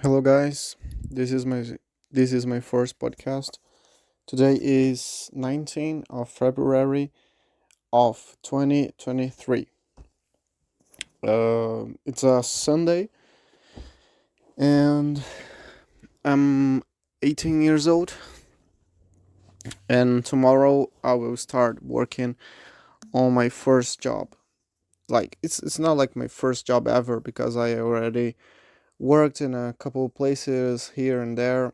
Hello guys. This is my first podcast. Today is 19th of February of 2023. It's a Sunday and I'm 18 years old, and tomorrow I will start working on my first job. Like it's not like my first job ever because I already worked in a couple of places here and there,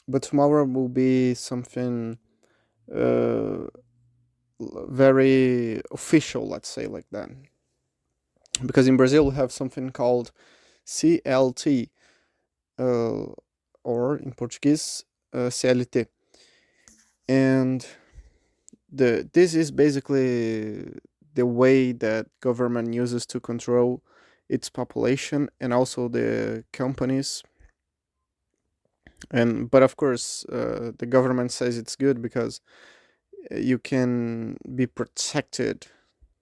but tomorrow will be something uh very official, let's say like that. Because in Brazil we have something called CLT, uh, or in Portuguese, CLT, and this is basically the way that government uses to control its population and also the companies. And but of course, the government says it's good because you can be protected,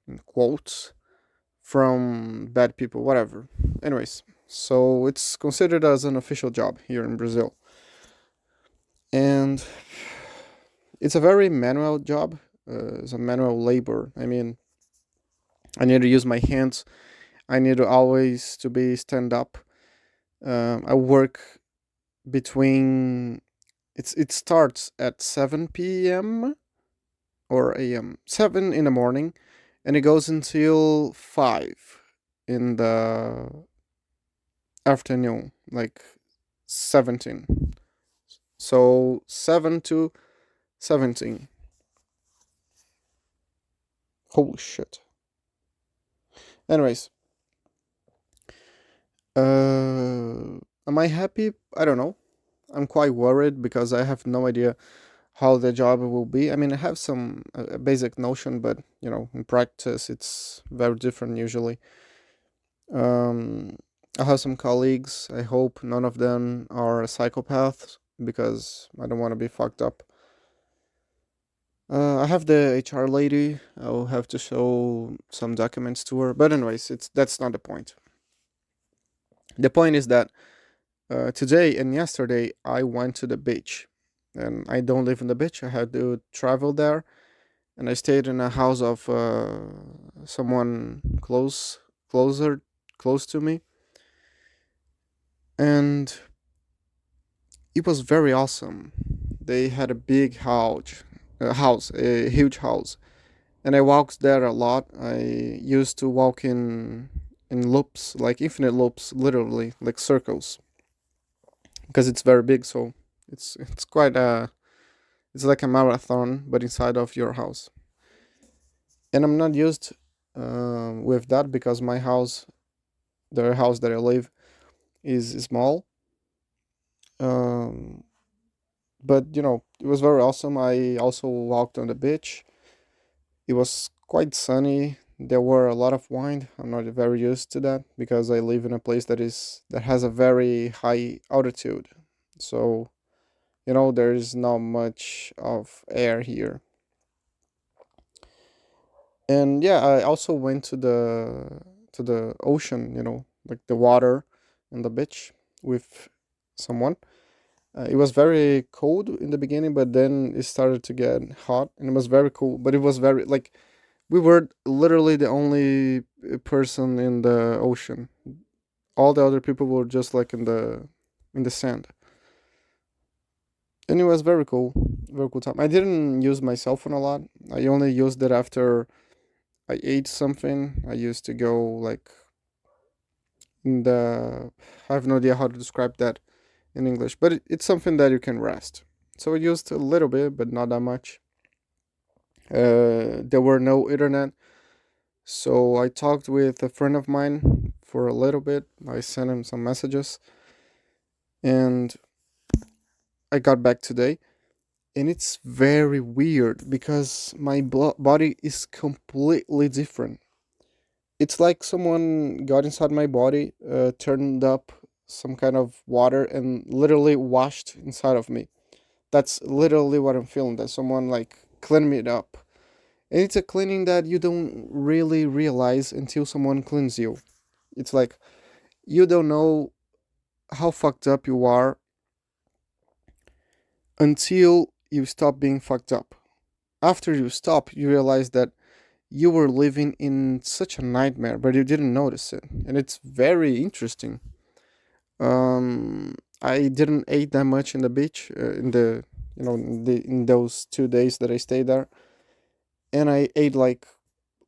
in quotes, from bad people, whatever. Anyways, so it's considered as an official job here in Brazil. And it's a very manual job. It's a manual labor. I mean, I need to use my hands. I need to always to be stand up. I work between it starts at 7 p.m. or a.m. 7 in the morning, and it goes until 5 in the afternoon, like 17. So 7 to 17. Holy shit. Anyways, am I happy? I don't know. I'm quite worried because I have no idea how the job will be. I mean, I have some basic notion, but in practice, it's very different usually. Um, I have some colleagues. I hope none of them are psychopaths because I don't want to be fucked up. I have the HR lady. I'll have to show some documents to her. But anyways, it's that's not the point. The point is that today and yesterday I went to the beach, and I don't live on the beach. I had to travel there, and I stayed in a house of someone closer, close to me, and it was very awesome. They had a big a huge house, and I walked there a lot. I used to walk in loops, like infinite loops, literally like circles, because it's very big. So it's quite a it's like a marathon, but inside of your house. And I'm not used with that because my house, the house that I live, is small. Um, but it was very awesome. I also walked on the beach. It was quite sunny. There were a lot of wind. I'm not very used to that because I live in a place that has a very high altitude. So, there is not much of air here. And yeah, I also went to the ocean, like the water and the beach with someone. It was very cold in the beginning, but then it started to get hot, and it was very cool. But it was very like we were literally the only person in the ocean. All the other people were just like in the sand, and it was very cool time. I didn't use my cell phone a lot. I only used it after I ate something. I used to go like in the. I have no idea how to describe that in English, but it's something that you can rest. So I used a little bit, but not that much. There were no internet, so I talked with a friend of mine for a little bit. I sent him some messages, and I got back today. And it's very weird because my body is completely different. It's like someone got inside my body, turned up some kind of water, and literally washed inside of me. That's literally what I'm feeling. That someone like cleaned me up. And it's a cleaning that you don't really realize until someone cleans you. It's like you don't know how fucked up you are until you stop being fucked up. After you stop, you realize that you were living in such a nightmare, but you didn't notice it. And it's very interesting. I didn't eat that much in the beach, in the in those 2 days that I stayed there, and I ate like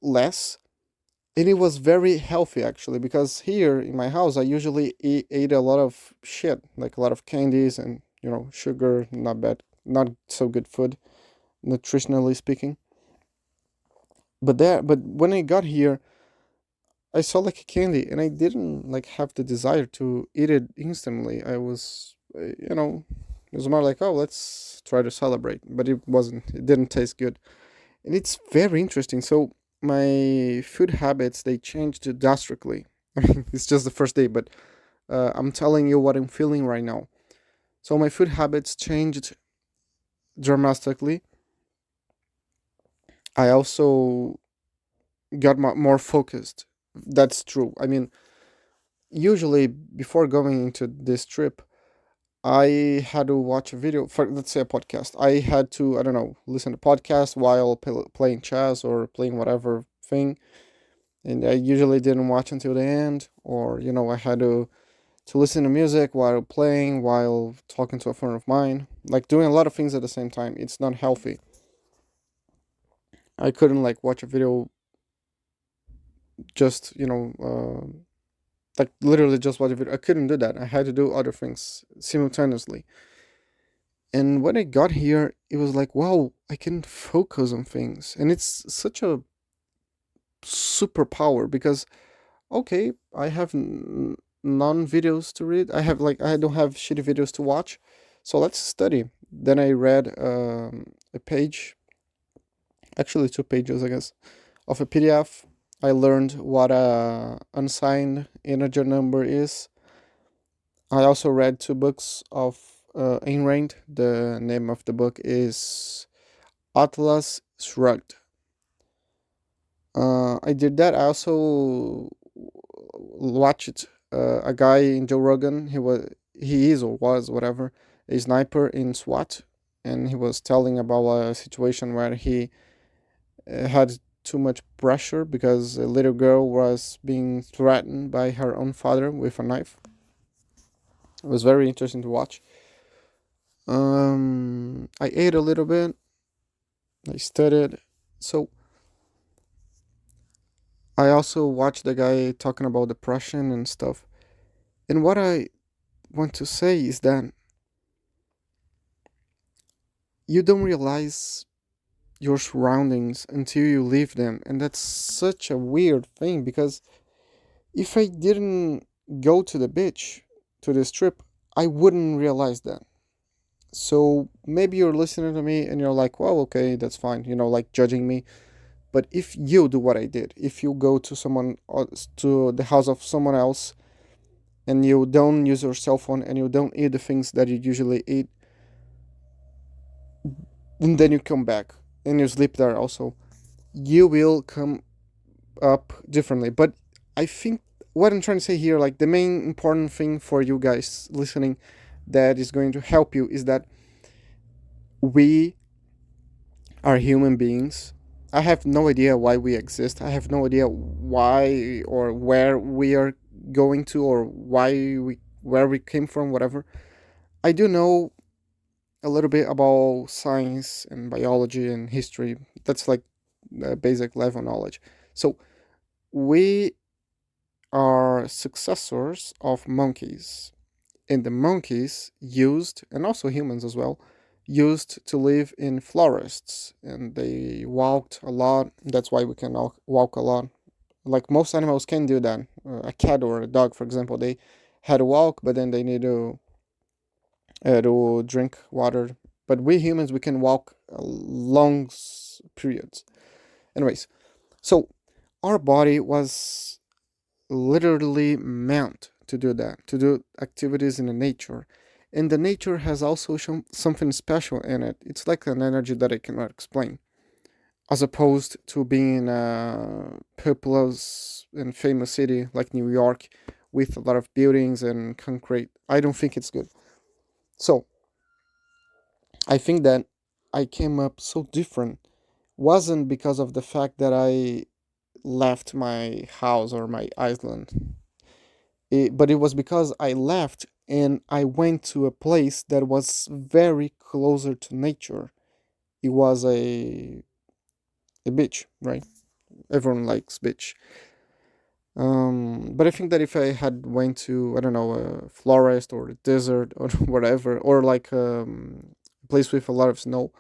less, and it was very healthy actually, because here in my house I usually ate a lot of shit, like a lot of candies and sugar, not bad, not so good food nutritionally speaking. But when I got here, I saw like a candy, and I didn't like have the desire to eat it instantly. I was, it was more like, oh, let's try to celebrate, but it wasn't. It didn't taste good, and it's very interesting. So my food habits, they changed drastically. I mean, it's just the first day, but I'm telling you what I'm feeling right now. So my food habits changed dramatically. I also got more focused. That's true. I mean, usually before going into this trip, I had to watch a video for, let's say, a podcast. I had to, I don't know, listen to podcast while playing chess or playing whatever thing, and I usually didn't watch until the end. Or I had to listen to music while playing, while talking to a friend of mine, like doing a lot of things at the same time. It's not healthy. I couldn't like watch a video just like literally just watch a video. I couldn't do that. I had to do other things simultaneously. And when I got here, it was like, wow, I can focus on things. And it's such a superpower because, okay, I have non videos to read. I don't have shitty videos to watch. So let's study. Then I read a page, actually 2 pages, I guess, of a PDF. I learned what a unsigned integer number is. I also read 2 books of Ayn Rand. The name of the book is Atlas Shrugged. I did that. I also watched a guy in Joe Rogan. He is or was whatever, a sniper in SWAT, and he was telling about a situation where he had too much pressure because a little girl was being threatened by her own father with a knife. It was very interesting to watch. I ate a little bit. I studied. So I also watched the guy talking about depression and stuff. And what I want to say is that you don't realize your surroundings until you leave them. And that's such a weird thing because if I didn't go to the beach, to this trip, I wouldn't realize that. So maybe you're listening to me and you're like, well, okay, that's fine, like judging me. But if you do what I did, if you go to to the house of someone else, and you don't use your cell phone and you don't eat the things that you usually eat, and then you come back and you sleep there also, you will come up differently. But I think what I'm trying to say here, like the main important thing for you guys listening that is going to help you, is that we are human beings. I have no idea why we exist. I have no idea why or where we are going to, or where we came from, whatever. I do know a little bit about science and biology and history. That's like basic level knowledge. So we are successors of monkeys, and the monkeys used, and also humans as well, used to live in forests, and they walked a lot. That's why we can walk a lot. Like most animals can do that. A cat or a dog, for example, they had to walk, but then they need to drink water. But we humans, we can walk long periods. Anyways, so our body was literally meant to do that, to do activities in the nature. And the nature has also something special in it. It's like an energy that I cannot explain. As opposed to being in a populous and famous city like New York, with a lot of buildings and concrete. I don't think it's good. So I think that I came up so different wasn't because of the fact that I left my house or my island, but it was because I left and I went to a place that was very closer to nature. It was a beach, right? Everyone likes beach. But I think that if I had went to, I don't know, a forest or a desert or whatever, or like a place with a lot of snow,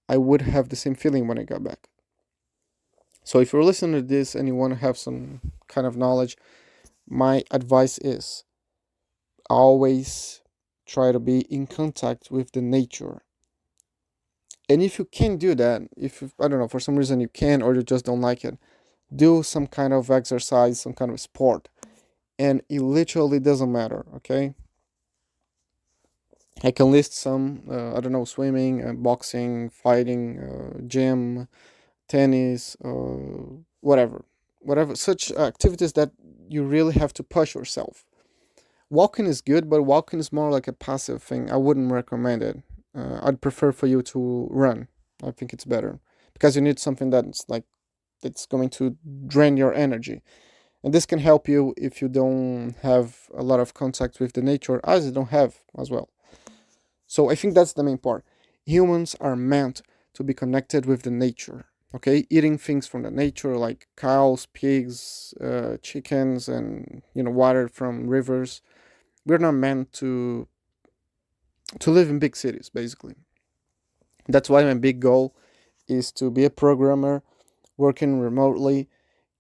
I would have the same feeling when I got back. So if you're listening to this and you want to have some kind of knowledge, my advice is always try to be in contact with the nature. And if you can't do that, if I don't know, for some reason you can or you just don't like it, do some kind of exercise, some kind of sport. And it literally doesn't matter, okay? I can list some, I don't know, swimming, boxing, fighting, gym, tennis, whatever. Whatever, such activities that you really have to push yourself. Walking is good, but walking is more like a passive thing. I wouldn't recommend it. I'd prefer for you to run. I think it's better because you need something that's going to drain your energy, and this can help you if you don't have a lot of contact with the nature, as you don't have as well. So I think that's the main part. Humans are meant to be connected with the nature. Okay, eating things from the nature like cows, pigs, chickens, and water from rivers. We're not meant to live in big cities, basically. That's why my big goal is to be a programmer, working remotely,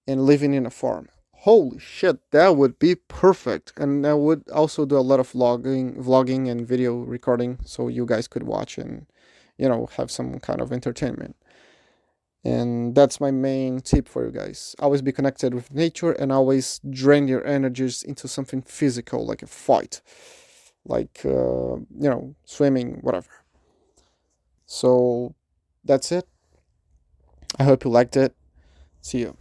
and living in a farm. Holy shit, that would be perfect. And I would also do a lot of vlogging and video recording so you guys could watch and have some kind of entertainment. And that's my main tip for you guys. Always be connected with nature and always drain your energies into something physical like a fight, like swimming, whatever. So that's it. I hope you liked it. See you.